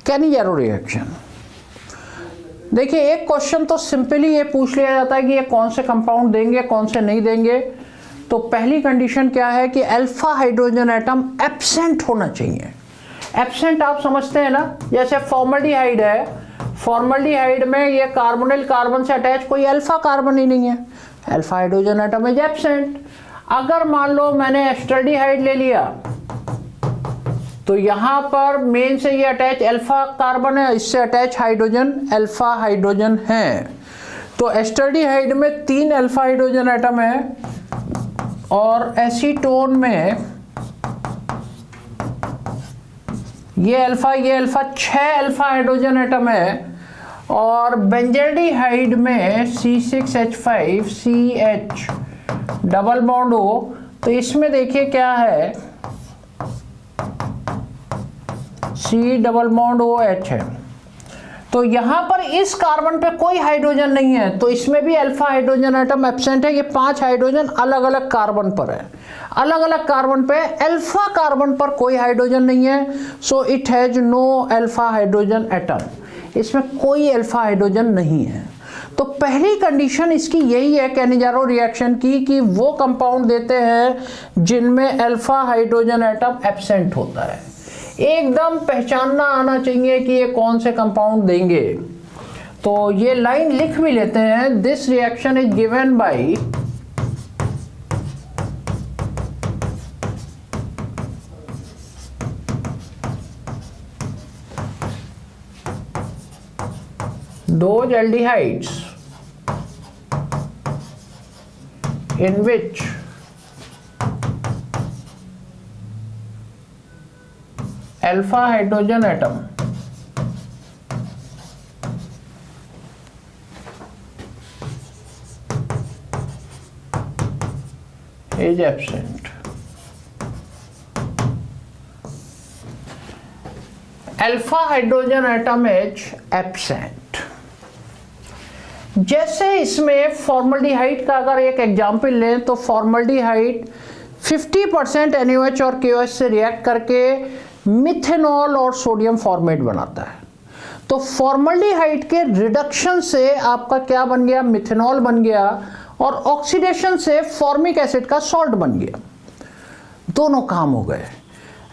Cannizzaro reaction. देखिए, एक question तो सिंपली ये पूछ लिया जाता है कि ये कौन से कंपाउंड देंगे, कौन से नहीं देंगे। तो पहली कंडीशन क्या है कि अल्फा हाइड्रोजन एटम एब्सेंट होना चाहिए। एब्सेंट आप समझते हैं ना, जैसे फॉर्मल्डिहाइड है, फॉर्मल्डिहाइड में ये कार्बोनिल कार्बन से अटैच कोई अल्फा कार्बन ही नहीं है, alpha hydrogen atom is absent. अगर मान लो मैंने एस्टल्डिहाइड ले लिया तो यहां पर मेन से ये अटैच अल्फा कार्बन है, इससे अटैच हाइड्रोजन अल्फा हाइड्रोजन है। तो एस्टल्डिहाइड में 3 अल्फा हाइड्रोजन एटम है और एसीटोन में ये अल्फा 6 अल्फा हाइड्रोजन एटम है। और बेंजल्डिहाइड में C6H5CH डबल बॉन्ड हो, तो इसमें देखिए क्या है, C डबल बॉन्ड OH है। तो यहां पर इस कार्बन पे कोई हाइड्रोजन नहीं है, तो इसमें भी अल्फा हाइड्रोजन एटम एब्सेंट है। ये 5 हाइड्रोजन अलग अलग कार्बन पर है, अलग अलग कार्बन पे अल्फा कार्बन पर कोई हाइड्रोजन नहीं है। So it has no alpha hydrogen atom, इसमें कोई अल्फा हाइड्रोजन नहीं है। तो पहली कंडीशन इसकी यही है कैनिजारो रिएक्शन की, कि वो कंपाउंड देते हैं जिनमें अल्फा हाइड्रोजन एटम एब्सेंट होता है। एकदम पहचानना आना चाहिए कि ये कौन से कंपाउंड देंगे। तो ये लाइन लिख भी लेते हैं, this reaction is given by those aldehydes in which alpha hydrogen atom is absent. Alpha hydrogen atom is absent. जैसे इसमें फॉर्मल्डिहाइड का अगर एक एग्जाम्पल लें तो फॉर्मल्डिहाइड 50% NaOH और KOH से रिएक्ट करके मिथेनॉल और सोडियम फॉर्मेट बनाता है। तो फॉर्मल्डिहाइड के रिडक्शन से आपका क्या बन गया, मिथेनॉल बन गया, और ऑक्सीडेशन से फॉर्मिक एसिड का सॉल्ट बन गया। दोनों काम हो गए,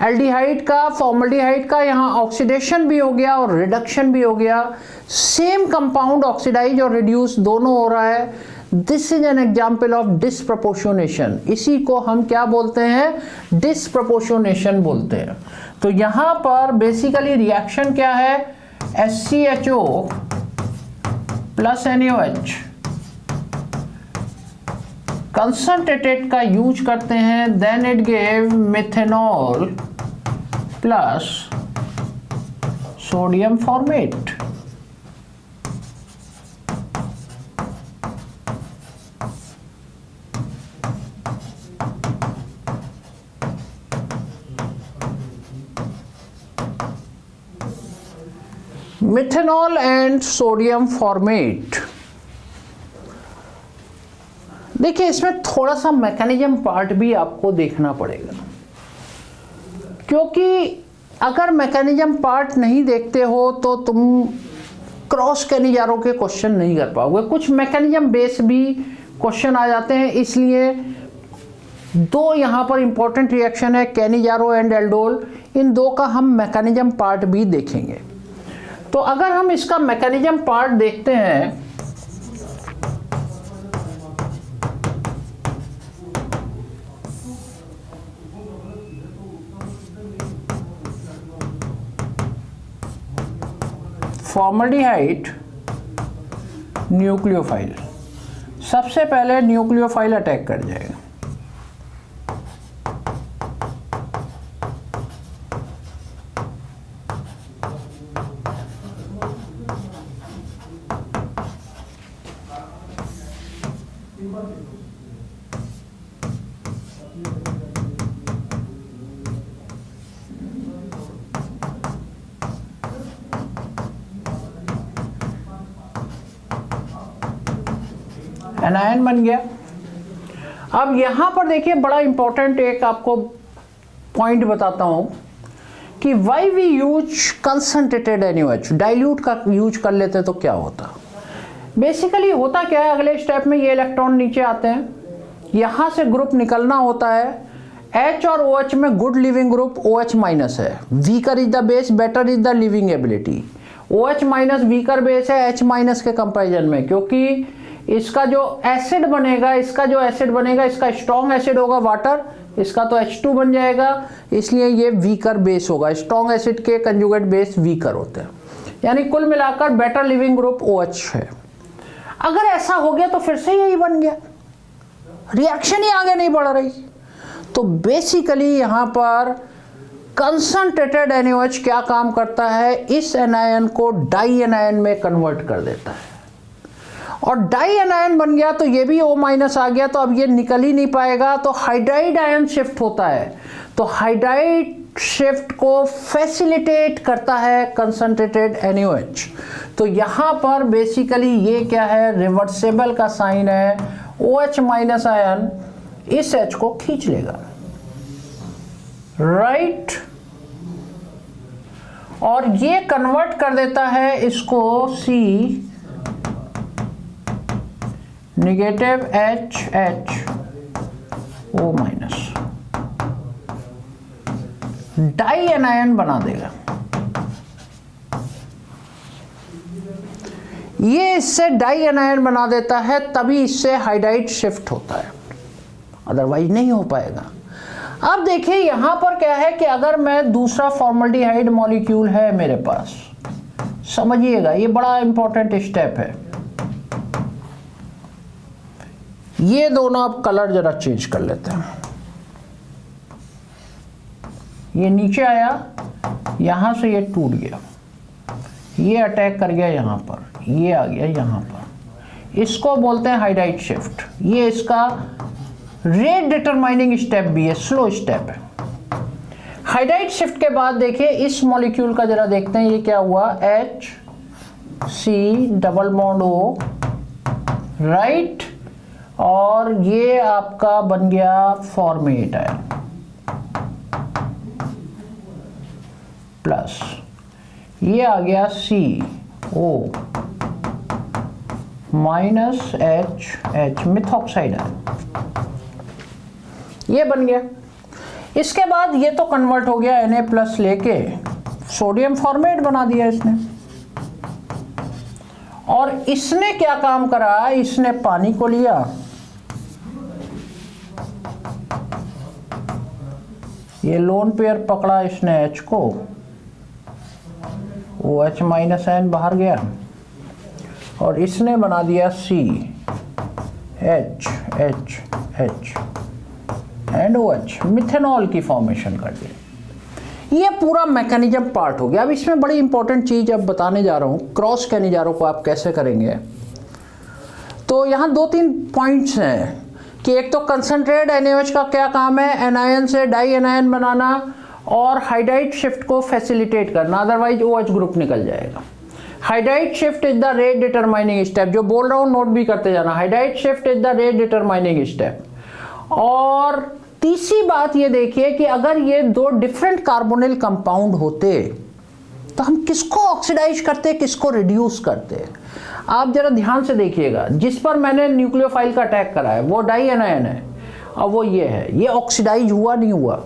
एल्डिहाइड का फॉर्मल्डिहाइड का यहाँ ऑक्सीडेशन भी हो गया और रिडक्शन भी हो गया। सेम कंपाउंड ऑक्सीडाइज और रिड्यूस दोनों हो रहा है। This is an example of disproportionation. इसी को हम क्या बोलते हैं, डिसप्रपोर्शनेशन बोलते हैं। तो यहाँ पर बेसिकली रिएक्शन क्या है, SCHO प्लस NaOH कंसंट्रेटेड का यूज करते हैं, then it give methanol plus sodium formate. Methanol and sodium formate. देखिए, इसमें थोड़ा सा मैकेनिज्म पार्ट भी आपको देखना पड़ेगा, क्योंकि अगर मैकेनिज्म पार्ट नहीं देखते हो तो तुम क्रॉस कैनिजारो के क्वेश्चन नहीं कर पाओगे। कुछ मैकेनिज्म बेस भी क्वेश्चन आ जाते हैं, इसलिए दो यहाँ पर इंपॉर्टेंट रिएक्शन है, कैनिजारो एंड एल्डोल। इन दो का हम मैकेनिज्म पार्ट भी देखेंगे। तो अगर हम इसका मैकेनिज्म पार्ट देखते हैं, फॉर्मल्डिहाइड न्यूक्लियोफाइल, सबसे पहले न्यूक्लियोफाइल अटैक कर जाएगा। एनायन बन गया। अब यहां पर देखिए बड़ा इंपॉर्टेंट एक आपको पॉइंट बताता हूं कि why we use concentrated NaOH, dilute का यूज कर लेते तो क्या होता। बेसिकली होता क्या है, अगले स्टेप में ये इलेक्ट्रॉन नीचे आते हैं, यहां से ग्रुप निकलना होता है। H और OH में good leaving group OH minus है, weaker is the base, better is the leaving ability. OH minus weaker base है H माइनस के कंपैरिजन में, क्योंकि इसका जो एसिड बनेगा, इसका स्ट्रॉन्ग एसिड होगा वाटर, इसका तो H2 बन जाएगा, इसलिए ये वीकर बेस होगा। स्ट्रॉन्ग एसिड के कंजुगेट बेस वीकर होते हैं, यानी कुल मिलाकर बेटर लिविंग ग्रुप OH है। अगर ऐसा हो गया तो फिर से यही बन गया, रिएक्शन ही आगे नहीं बढ़ रही। तो बेसिकली यहां पर कंसंट्रेटेड NaOH क्या काम करता है, इस एनायन को डाई एनायन में कन्वर्ट कर देता है, और डाई एनायन बन गया तो ये भी O माइनस आ गया, तो अब ये निकल ही नहीं पाएगा, तो हाइड्राइड आयन शिफ्ट होता है। तो हाइड्राइड शिफ्ट को फैसिलिटेट करता है कंसंट्रेटेड NaOH। तो यहां पर बेसिकली ये क्या है, रिवर्सेबल का साइन है, OH माइनस आयन इस H को खींच लेगा, राइट, और ये कन्वर्ट कर देता है इसको C negative H O minus, dianion बना देगा। ये इससे डाई एनायन बना देता है, तभी इससे हाइड्राइड शिफ्ट होता है, अदरवाइज नहीं हो पाएगा। अब देखिए यहां पर क्या है कि अगर मैं दूसरा फॉर्मल्डिहाइड मॉलिक्यूल है मेरे पास, समझिएगा ये बड़ा इंपॉर्टेंट स्टेप है। ये दोनों अब कलर जरा चेंज कर लेते हैं। ये नीचे आया, यहां से ये टूट गया, ये अटैक कर गया यहां पर, ये आ गया यहां पर, इसको बोलते हैं हाइड्राइड शिफ्ट। ये इसका रेट डिटरमाइनिंग स्टेप भी है, स्लो स्टेप है। हाइड्राइड शिफ्ट के बाद देखिए इस मॉलिक्यूल का जरा देखते हैं, ये क्या हुआ, HC double bond O, right, और ये आपका बन गया फॉर्मेट आयन प्लस, ये आ गया CO minus H methoxide ion, ये बन गया। इसके बाद ये तो कन्वर्ट हो गया, Na प्लस लेके सोडियम फॉर्मेट बना दिया इसने। और इसने क्या काम करा, इसने पानी को लिया, ये लोन पेयर पकड़ा इसने H को, OH माइनस आयन बाहर गया, और इसने बना दिया C H and OH, methanol की फॉर्मेशन कर दी। ये पूरा मैकेनिज्म पार्ट हो गया। अब इसमें बड़ी इंपॉर्टेंट चीज अब बताने जा रहा हूं, क्रॉस के नजारों को आप कैसे करेंगे। तो यहां 2-3 पॉइंट्स हैं कि एक तो कंसंट्रेटेड NaOH का क्या काम है, एनायन से डाई एनायन बनाना और हाइड्राइड शिफ्ट को फैसिलिटेट करना, अदरवाइज OH ग्रुप निकल जाएगा। Hydride shift is the rate determining step, जो बोल रहा हूं नोट भी करते जाना, hydride shift is the rate determining step. और तीसरी बात ये देखिए कि अगर ये दो डिफरेंट कार्बोनिल कंपाउंड होते तो हम किसको ऑक्सीडाइज करते, किसको रिड्यूस करते। आप जरा ध्यान से देखिएगा, जिस पर मैंने न्यूक्लियोफाइल का अटैक करा है वो डाई एनायन है और वो ये है, ये ऑक्सीडाइज हुआ नहीं हुआ,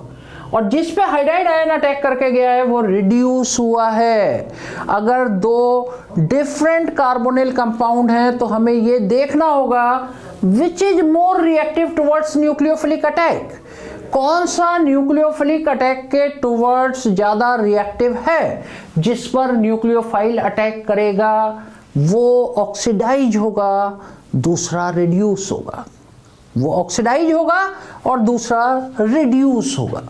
और जिस पे हाइड्राइड आयन अटैक करके गया है वो रिड्यूस हुआ है। अगर दो डिफरेंट कार्बोनिल कंपाउंड हैं तो हमें ये देखना होगा which is more reactive towards nucleophilic attack, कौन सा न्यूक्लियोफिलिक अटैक के टुवर्ड्स ज्यादा रिएक्टिव है। जिस पर न्यूक्लियोफाइल अटैक करेगा वो ऑक्सीडाइज होगा, दूसरा रिड्यूस होगा, वो ऑक्सीडाइज होगा और दूसरा रिड्यूस होगा,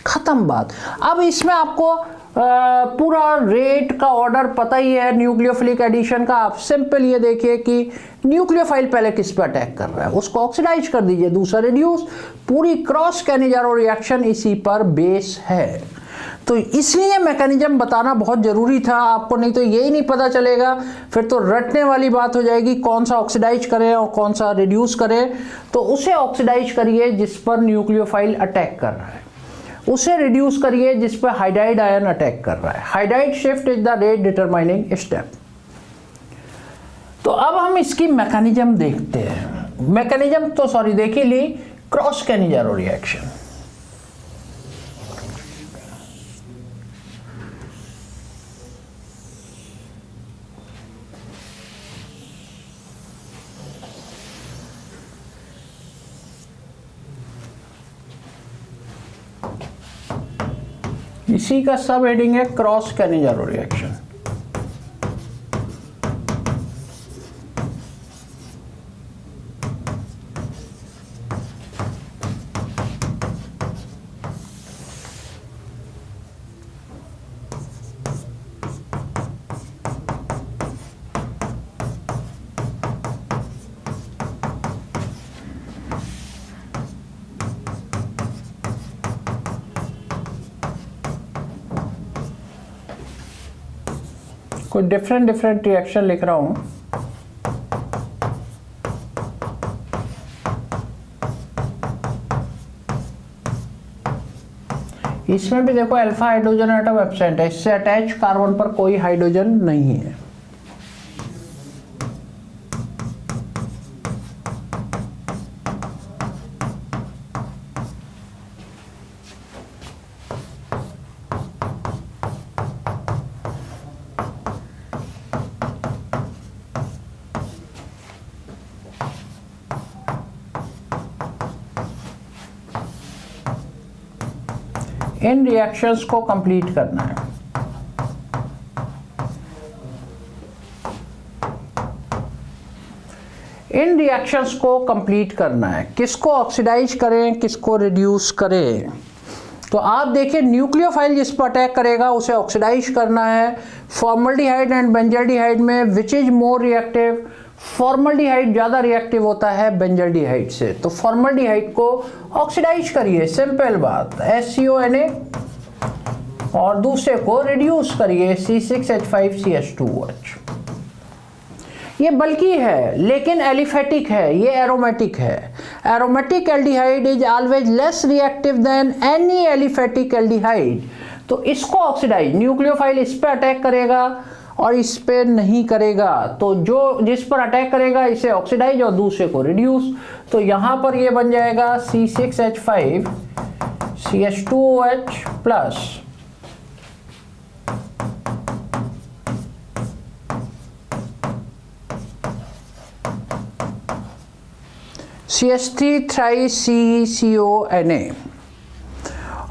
खत्म बात। अब इसमें आपको पूरा रेट का ऑर्डर पता ही है न्यूक्लियोफिलिक एडिशन का। आप सिंपल ये देखिए कि न्यूक्लियोफाइल पहले किस पे अटैक कर रहा है, उसको ऑक्सीडाइज कर दीजिए, दूसरा रिड्यूस। पूरी क्रॉस कैनिजारो रिएक्शन इसी पर बेस है। तो इसलिए मैकेनिज्म बताना बहुत ज़रूरी था आपको, नहीं तो यही नहीं पता चलेगा, फिर तो रटने वाली बात हो जाएगी कौन सा ऑक्सीडाइज करें और कौन सा रिड्यूस करें। तो उसे ऑक्सीडाइज करिए जिस पर न्यूक्लियोफाइल अटैक कर रहा है, उसे रिड्यूस करिए जिस पर हाइड्राइड आयन अटैक कर रहा है। Hydride shift is the rate determining step. तो अब हम इसकी मैकेनिज्म देखते हैं। मैकेनिज्म तो सॉरी देख ही ली, क्रॉस कैनिजारो रिएक्शन। इसी का सब हेडिंग है क्रॉस कैनिजारो रिएक्शन। कोई डिफरेंट रिएक्शन लिख रहा हूं। इसमें भी देखो अल्फा हाइड्रोजन एटम एब्सेंट है, इससे अटैच कार्बन पर कोई हाइड्रोजन नहीं है। इन रिएक्शंस को कंप्लीट करना है। इन रिएक्शंस को कंप्लीट करना है, किसको ऑक्सीडाइज करें, किसको रिड्यूस करें। तो आप देखिए न्यूक्लियोफाइल जिस पर अटैक करेगा उसे ऑक्सीडाइज करना है। फॉर्मल्डिहाइड एंड बेंजल्डिहाइड में which is more reactive? Formaldehyde ज़्यादा रिएक्टिव होता है बेंजल्डिहाइड से, तो फॉर्मल्डिहाइड को ऑक्सीडाइज करिए, सिंपल बात, HCONA, और दूसरे को रिड्यूस करिए, C6H5CH2OH। ये बल्कि है लेकिन एलिफेटिक है, ये एरोमेटिक है। Aromatic aldehyde is always less reactive than any aliphatic aldehyde. तो इसको ऑक्सीडाइज, न्यूक्लियोफाइल इस पे अटैक करेगा और इस पे नहीं करेगा, तो जो जिस पर अटैक करेगा इसे ऑक्सीडाइज और दूसरे को रिड्यूस। तो यहाँ पर ये बन जाएगा C6H5CH2OH प्लस CH3-3CCONA।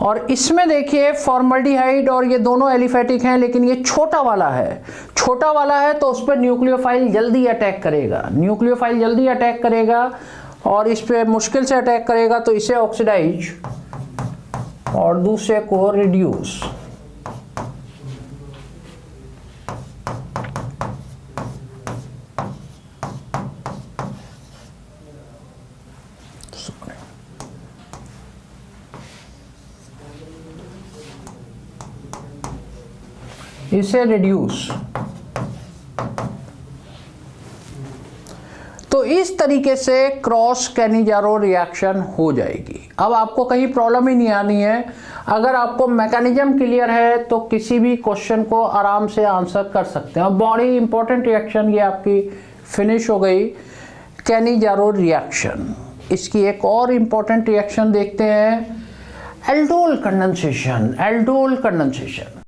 और इसमें देखिए फॉर्मल्डिहाइड और ये दोनों एलिफेटिक हैं, लेकिन ये छोटा वाला है, छोटा वाला है तो उस पर न्यूक्लियोफाइल जल्दी अटैक करेगा, न्यूक्लियोफाइल जल्दी अटैक करेगा और इस पर मुश्किल से अटैक करेगा, तो इसे ऑक्सीडाइज और दूसरे को रिड्यूस। इसे रिड्यूस। तो इस तरीके से क्रॉस कैनिजारो रिएक्शन हो जाएगी। अब आपको कहीं प्रॉब्लम ही नहीं आनी है। अगर आपको मैकेनिज्म क्लियर है तो किसी भी क्वेश्चन को आराम से आंसर कर सकते हैं। और बड़ी इंपॉर्टेंट रिएक्शन ये आपकी फिनिश हो गई, कैनिजारो रिएक्शन। इसकी एक और इंपॉर्टेंट रिएक्शन देखते हैं, एल्डोल कंडेंसेशन। Aldol condensation